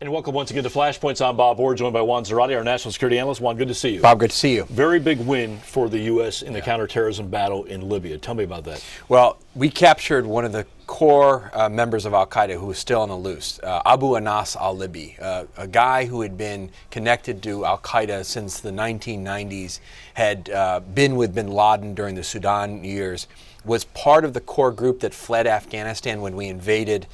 And welcome once again to Flashpoints. I'm Bob Orr, joined by Juan Zarate, our national security analyst. Juan, good to see you. Bob, good to see you. Very big win for the U.S. in the counterterrorism battle in Libya. Tell me about that. Well, we captured one of the core members of al-Qaeda who was still on the loose, Abu Anas al-Libi, a guy who had been connected to al-Qaeda since the 1990s, had been with bin Laden during the Sudan years, was part of the core group that fled Afghanistan when we invaded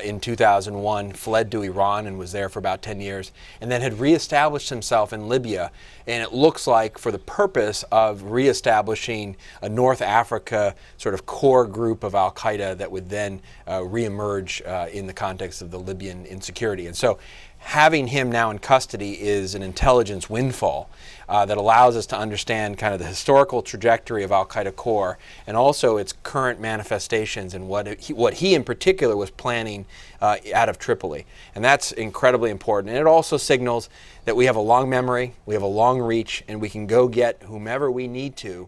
in 2001, fled to Iran and was there for about 10 years, and then had reestablished himself in Libya. And it looks like for the purpose of reestablishing a North Africa sort of core group of al-Qaeda that would then reemerge in the context of the Libyan insecurity. And so having him now in custody is an intelligence windfall that allows us to understand kind of the historical trajectory of al-Qaeda core and also its current manifestations and what he in particular was planning out of Tripoli. And that's incredibly important. And it also signals that we have a long memory, we have a long reach, and we can go get whomever we need to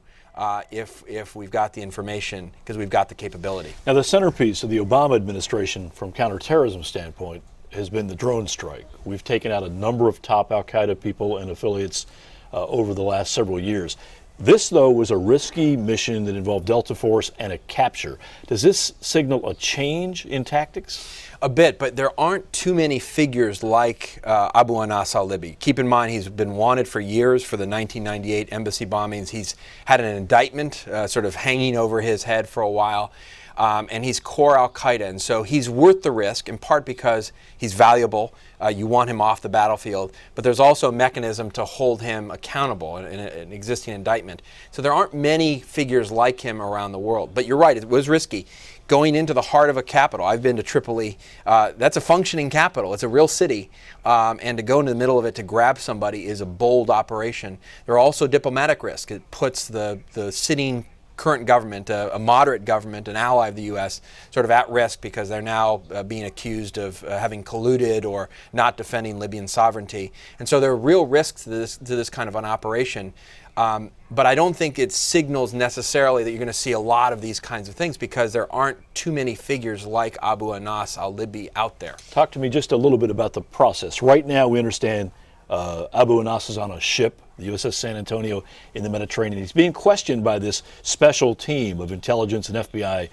if we've got the information, because we've got the capability. Now, the centerpiece of the Obama administration from counterterrorism standpoint has been the drone strike. We've taken out a number of top al-Qaeda people and affiliates over the last several years. This, though, was a risky mission that involved Delta Force and a capture. Does this signal a change in tactics? A bit, but there aren't too many figures like Abu Anas al-Libi. Keep in mind, he's been wanted for years for the 1998 embassy bombings. He's had an indictment sort of hanging over his head for a while. And he's core al-Qaeda, and so he's worth the risk, in part because he's valuable. You want him off the battlefield, but there's also a mechanism to hold him accountable in an existing indictment. So there aren't many figures like him around the world. But you're right, it was risky. Going into the heart of a capital, I've been to Tripoli, that's a functioning capital, it's a real city, and to go into the middle of it to grab somebody is a bold operation. There are also diplomatic risks. It puts the sitting current government, a moderate government, an ally of the U.S., sort of at risk because they're now being accused of having colluded or not defending Libyan sovereignty. And so there are real risks to this kind of an operation. But I don't think it signals necessarily that you're going to see a lot of these kinds of things because there aren't too many figures like Abu Anas al-Libi out there. Talk to me just a little bit about the process. Right now we understand Abu Anas is on a ship, the USS San Antonio, in the Mediterranean. He's being questioned by this special team of intelligence and FBI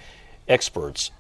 experts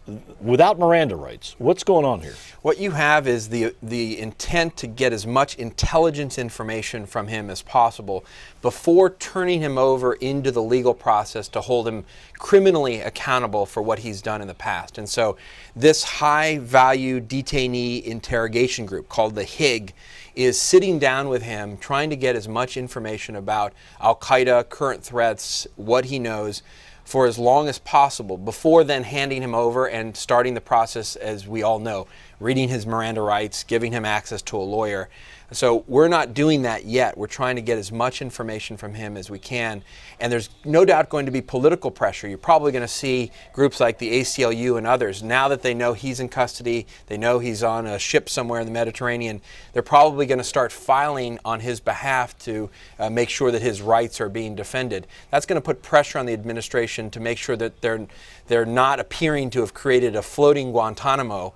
without Miranda rights. What's going on here? What you have is the intent to get as much intelligence information from him as possible before turning him over into the legal process to hold him criminally accountable for what he's done in the past. And so this high-value detainee interrogation group called the HIG is sitting down with him, trying to get as much information about al-Qaeda, current threats, what he knows, for as long as possible before then handing him over and starting the process, as we all know, reading his Miranda rights, giving him access to a lawyer. So we're not doing that yet. We're trying to get as much information from him as we can. And there's no doubt going to be political pressure. You're probably going to see groups like the ACLU and others, now that they know he's in custody, they know he's on a ship somewhere in the Mediterranean, they're probably going to start filing on his behalf to make sure that his rights are being defended. That's going to put pressure on the administration to make sure that they're not appearing to have created a floating Guantanamo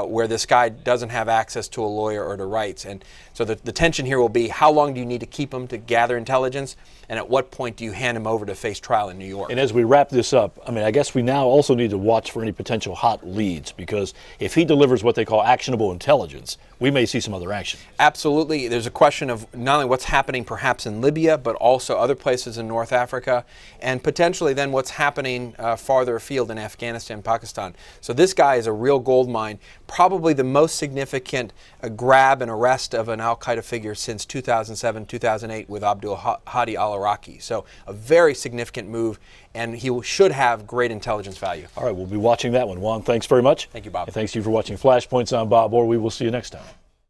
where this guy doesn't have access to a lawyer or to rights. And so the tension here will be, how long do you need to keep him to gather intelligence, and at what point do you hand him over to face trial in New York? And as we wrap this up, I mean, I guess we now also need to watch for any potential hot leads, because if he delivers what they call actionable intelligence, we may see some other action. Absolutely. There's a question of not only what's happening perhaps in Libya, but also other places in North Africa, and potentially then what's happening farther afield in Afghanistan, Pakistan. So this guy is a real gold mine, probably the most significant grab and arrest of an al-Qaeda figure since 2007, 2008 with Abdul Hadi al-Iraqi. So a very significant move, and he should have great intelligence value. All right, we'll be watching that one. Juan, thanks very much. Thank you, Bob. And thanks to you for watching Flashpoints. I'm Bob Orr. We will see you next time.